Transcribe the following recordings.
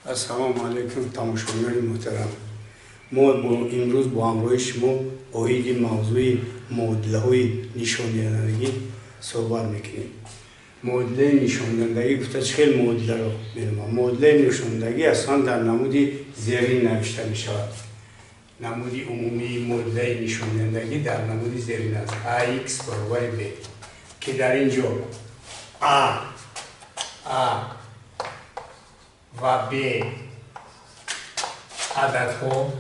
السلام علیکم تماشاگران محترم. ما امروز با همراه شما اوید موضوع معادله‌های نشاندهندگی صحبت میکنیم. معادله نشاندهندگی گفته خیلی معادله رو می‌نامم. معادله نشاندهندگی اصلا در نمود زیرین نوشته می‌شود. نمود عمومی معادله نشاندهندگی در نمود زیرین است. ax برابر b که در اینجا a و b عددها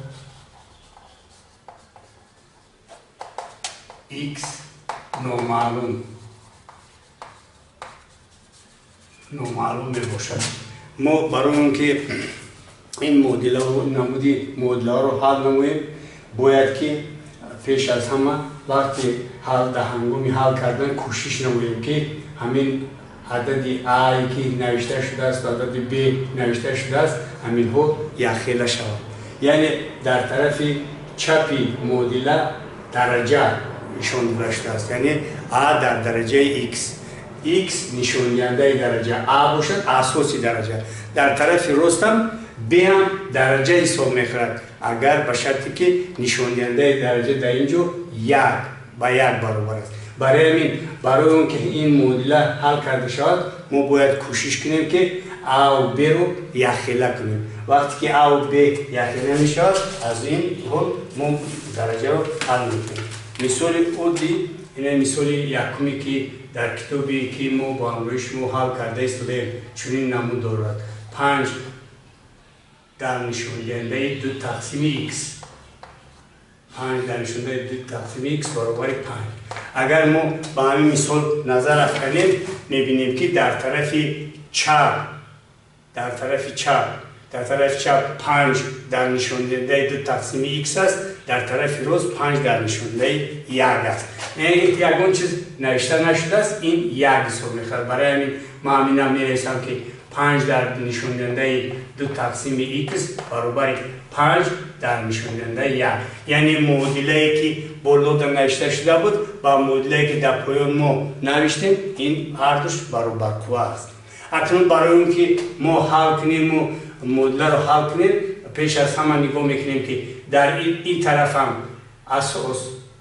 x نامعلوم می باشد. ما برای اینکه این معادله و نمودی معادله رو حل نماییم باید که پیش از همه وقتی در هنگامی حل کردن کوشش نماییم که همین عدد a که نوشته شده است و عدد b نوشته شده است همین ها یخیله شود. یعنی در طرف چپی معادله درجه نشان شده است. یعنی a در درجه x نشان دهنده درجه a باشد، اساسی درجه. در طرف راست هم b هم درجه حساب می‌خورد اگر به شرطی که نشان دهنده درجه در اینجا یک برابر است. برای اون که این معادله حل کرده شود ما باید کوشش کنیم که a و b رو یخیله کنیم. وقتی که a و b یخیله می شود از این حال ما درجه رو حل میکنیم. مثال عادی این مثال یکمی که در کتابی که ما با همراه شما حل کرده استودیم چنین نمود دارد. 5 در نشان دهنده 2 تقسیم x 5 در نشان دهنده 2 تقسیم x برابر 5. اگر ما با همین مثال نظر افکنیم میبینیم که در طرف چپ 5 در نشان دهنده 2 تقسیم x است، در طرف راست 5 در نشان دهنده 1 است. یعنی یگان چیز نوشته نشده است، این 1 حساب می‌خورد. برای همین ما همین می‌نویسم که 5 در نشان دهنده 2 تقسیم x برابر 5 در نشان دهنده 1. یعنی معادله‌ای که بالا در نوشته شده بود با معادله‌ای که در پایان ما نوشتیم این هر دوش برابر قوه است. اکنون برای اینکه ما حل کنیم و معادله رو حل کنیم پیش از همه نگاه میکنیم که در این طرف هم اساس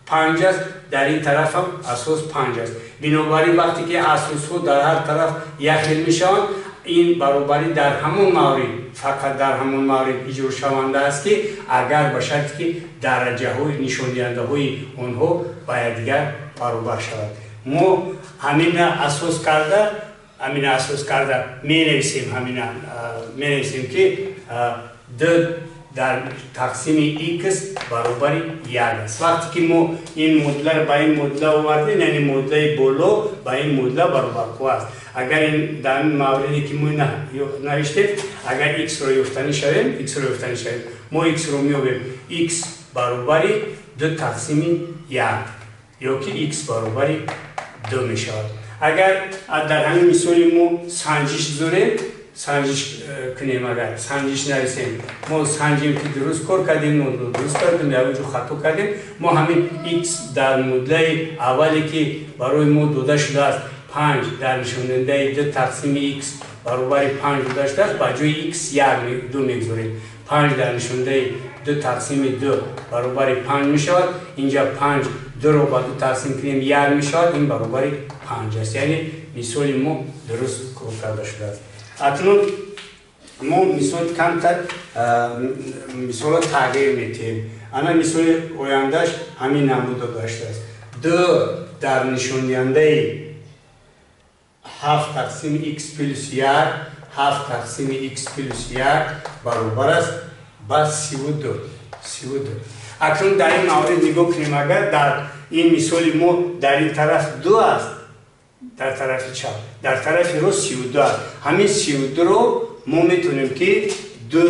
5 است، در این طرف هم اساس 5 است. بنابراین وقتی که اساس ها در هر طرف یخیل میشوند این برابری در همون مورد فقط در همون مورد اجرا شونده است که اگر باشد که درجه های نشان دهنده های آنها باید دیگر برابر شود. ما همین اساس کرده می نویسیم که 2 در تقسیم x برابر 1 است. وقتی که ما این معادله رو با این معادله آوردیم یعنی معادله بالا با این معادله برابر قوه است. اگر این در این موردی که ما نوشتیم اگر x رو یافتنی شویم ما x رو میابیم x برابر 2 تقسیم 1 یا که x برابر 2 می شود. اگر در همین مثال ما سنجش کنیم اگر سنجش نرسیم ما سنجیم که درست کار کردیم درست کردیم یا جو خطا کردیم ما همین x در معادله اولی که برای ما داده شده است 5 در نشان دهنده 2 تقسیم x برابر 5 داده شده است با جای x 2 میگذاریم 5 در نشان دهنده 2 تقسیم 2 برابر 5 می شود. اینجا 5 2 رو با 2 تقسیم کنیم 1 می شود، این برابر 5 است. یعنی مثال ما درست کار کرده شده است. اکنون ما مثال کمتر مثال تغییر میتیم. اما مثال آیندهش همین نمود داشته است. 2 در نشان دهنده 7 تقسیم x پلس 1 7 تقسیم x پلس 1 برابر است با 32. اکنون در این مورد نگاه کنیم اگر در این مثال ما در این طرف 2 است در طرف چپ در طرف راست 32 است. همین 32 رو ما میتونیم که 2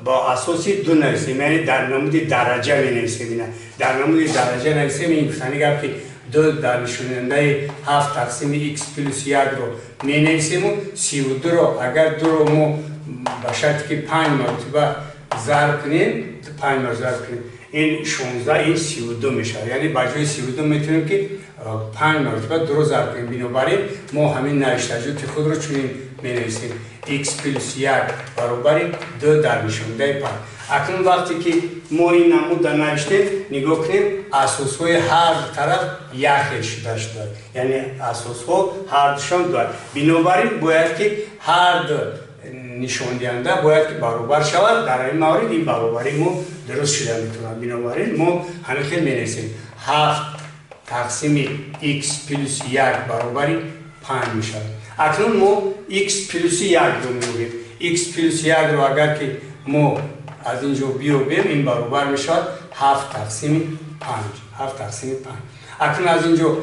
با اساس 2 نویسیم یعنی در نمود درجه می نویسیم. در نمود درجه نویسیم این گفتنی گفت که 2 در نشان دهنده 7 تقسیم x پلس 1 رو می نویسیم و 32 رو اگر 2 رو ما با شرطی که 5 مرتبه ضرب کنیم این 16 این 32 میشه. یعنی با جای 32 میتونیم که 5 مرتبه 2 رو ضرب کنیم. بنابراین ما همین نوشتجات خود رو چنین می‌نویسیم x plus 1 برابر 2 در نشانده 5. اکنون وقتی که ما این نمود را نوشتیم نگاه کنیم اساس‌های هر طرف یک شده شده، یعنی اساس‌ها هر دوشان دارد. بنابراین باید که هر دو نشان دهنده باید که برابر شود. در این مورد این برابری ما درست شده میتونه. بنابراین ما همین می‌نویسیم 7 تقسیم x plus 1 برابر 5 میشه. اکنون ما x plus 1 رو می‌گوییم. x plus 1 رو اگر که ما از اینجا بیاوریم این برابر میشود 7 تقسیم 5. 7 تقسیم 5. اکنون از اینجا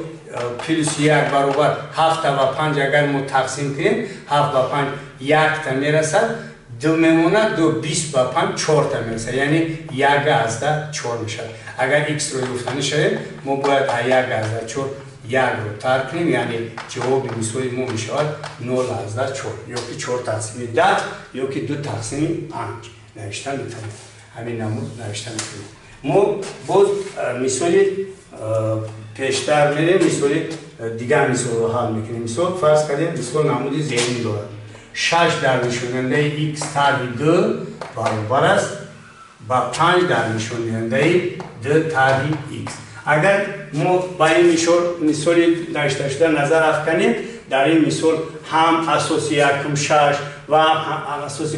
پلوس 1 برابر 7 و 5 اگر ما تقسیم کنیم 7 و 5 1 تا میرسد، 2 میمونه، 2 20 و 5 4 تا میرسد، یعنی 1 از 4 میشه. اگر x رو گفتنی شده ما باید 1 از 4 1 رو ترک کنیم، یعنی جواب مثال ما میشود 0 از 4 یا که 4 تقسیم 10 یا که 2 تقسیم 5 نوشتن میتونیم. همین نمود نوشتن میتونیم. ما باز مثال پیشتر میریم، مثال دیگر مثال رو حل میکنیم. مثال فرض کردیم مثال نمودی ذهنی دارد. 6 در نشاننده x تربیع 2 برابر است با 5 در نشاننده 2 تربیع x. اگر ما با این مثال نوشته شده نظر افکنیم، در این مثال هم اساس یکم 6 و هم اساس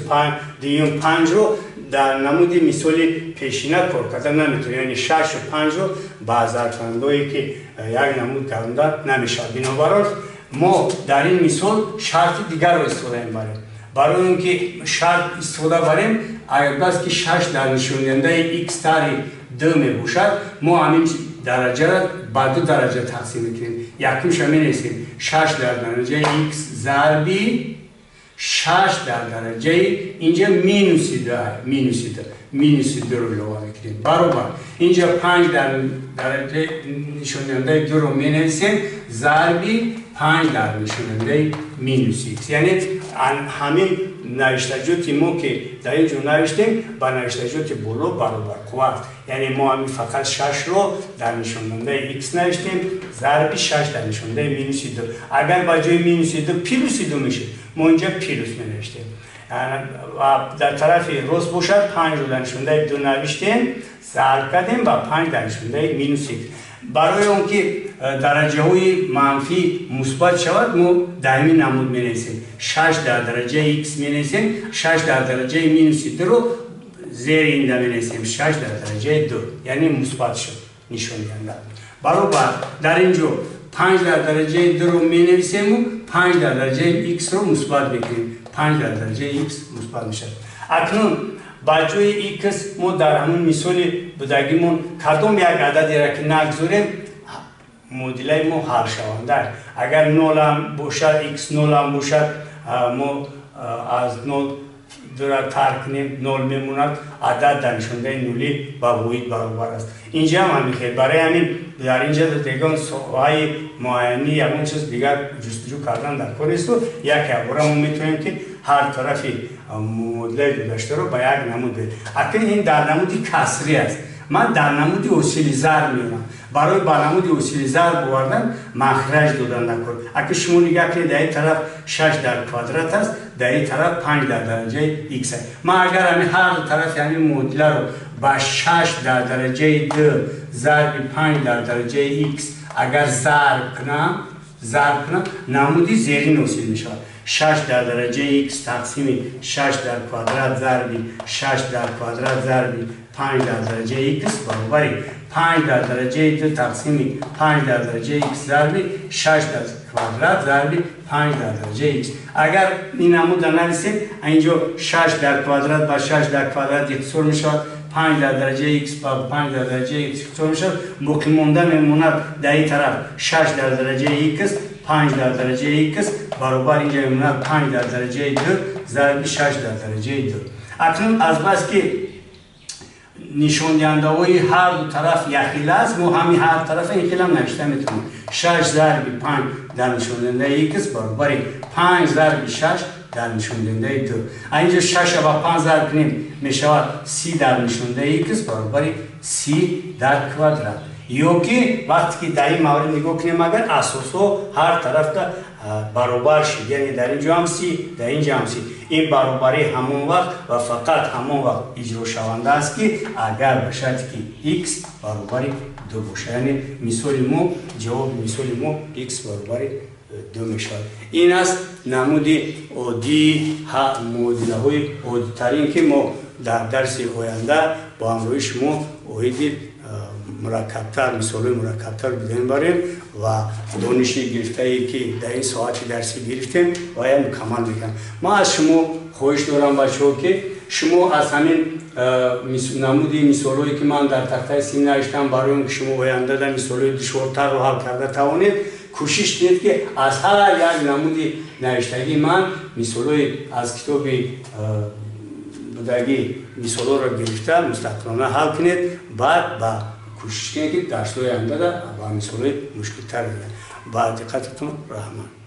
5 رو در نمود مثال پیشینه کار کردن نمیتونه، یعنی 6 و 5 رو با ضرب‌بندی که یک نمود کردن نمیشه. بنابراین ما در این مثال شرط دیگر رو استفاده می‌بریم. برای اینکه شرط استفاده بریم اگر بس که 6 در نشاننده x تری 2 می باشد، ما همین درجه را با 2 درجه تقسیم می‌کنیم. یکمش می نویسیم 6 در درجه x ضربی 6 در درجه اینجا مینوس 2 رو لغو می‌کنیم برابر اینجا 5 در درجه نشاننده 2 رو می نویسیم ضربی 5 در نشاننده مینوس x، یعنی همین نوشتجاتی ما که در اینجا نوشتیم با نوشتجات بالا برابر قوت، یعنی ما همین فقط 6 رو در نشاننده x نوشتیم ضربی 6 در نشاننده مینوس 2. اگر با جای مینوس 2 پلوس 2 میشه، ما اینجا پلوس می نوشتیم. و در طرف راست باشد 5 رو در نشاننده 2 نوشتیم ضرب کردیم با 5 در نشاننده مینوس x. برای اون که درجه های منفی مثبت شود ما در این نمود می نویسیم 6 در درجه x می نویسیم، 6 در درجه مینوس 2 رو زیر این می نویسیم 6 در درجه 2، یعنی مثبت شد نشان دهنده. برابر در اینجا 5 در درجه 2 رو می نویسیم و 5 در درجه x رو مثبت بکنیم، 5 در درجه x مثبت میشه. اکنون با جای x ما در همون مثال بودگیمون کدام یک عددی را که نگذاریم مدل ما حل شونده. اگر 0 هم باشد x 0 هم باشد ما از 0 2 را ترک کنیم 0 میموند، عدد در نشاننده نولی با واحد برابر است. اینجا هم همین برای همین در اینجا دیگه سوهای معینی یا اون چیز دیگر جستجو کردن در کار است و یک عباره ما میتونیم که هر طرفی مدل داشته رو با یک نمود بدیم. اکنون این در نمودی کسری است. من در نمودی اصیلی ضرب میارم. برای با نمودی اصیلی ضرب آوردن مخرج دادن نکن. اگه شما نگاه کنید در این طرف 6 در کوادرات است، در این طرف 5 در درجه x است. من اگر همین هر طرف یعنی مدل رو با 6 در درجه 2 ضرب 5 در درجه x اگر ضرب کنم نمودی زیرین اصیل میشه. 6 در درجه x تقسیم 6 در کوادرات ضربی 6 در کوادرات ضربی 5 در درجه x برابر 5 در درجه 2 تقسیم 5 در درجه x ضربی 6 در کوادرات ضربی 5 در درجه x. اگر این نمود را نویسیم اینجا 6 در کوادرات با 6 در کوادرات یکسر میشود، 5 در درجه x با 5 در درجه x یکسر میشود، باقی مانده میموند در این طرف 6 در درجه x 5 در درجه x برابر اینجا میموند 5 در درجه 2 ضرب 6 در درجه 2. اکنون از بس که نشان دهنده های هر دو طرف یخیل است، ما همین هر طرف این خیلی هم نوشته میتونیم 6 ضرب 5 در نشان دهنده x برابر 5 ضرب 6 در نشان دهنده 2. اینجا 6 و 5 ضرب کنیم میشود 30 در نشان دهنده x برابر 30 در کوادرات. یا که وقتی که در این مورد نگاه کنیم اگر اساسا هر طرف برابر شد، یعنی در اینجا هم سی، در اینجا هم سی، این برابری همون وقت و فقط همون وقت اجرا شونده است که اگر باشد که x برابر 2 باشه، یعنی مثال ما جواب مثال ما x برابر 2 میشود. این است نمود عادی معادله های عادی ترین که ما در درس آینده با همراه شما اوید مرکبتر، مثال مرکبتر بدهیم بریم و دانشی گرفته ای که در این ساعت درسی گرفتیم و یا مکمل میکنم. ما از شما خواهش دارم بچه ها که شما از همین نمودی مثال هایی که من در تخته سیم نوشتم برای که شما آینده در مثال های دشوارتر رو حل کرده توانید کوشش کنید که از هر یک نمودی نوشتگی من مثال های از کتاب بودگی مثال ها را گرفته مستقلانه حل کنید، بعد با کوشش کنید که درس های آینده با مثال های مشکل تر بگید. با دقتتون رحمت.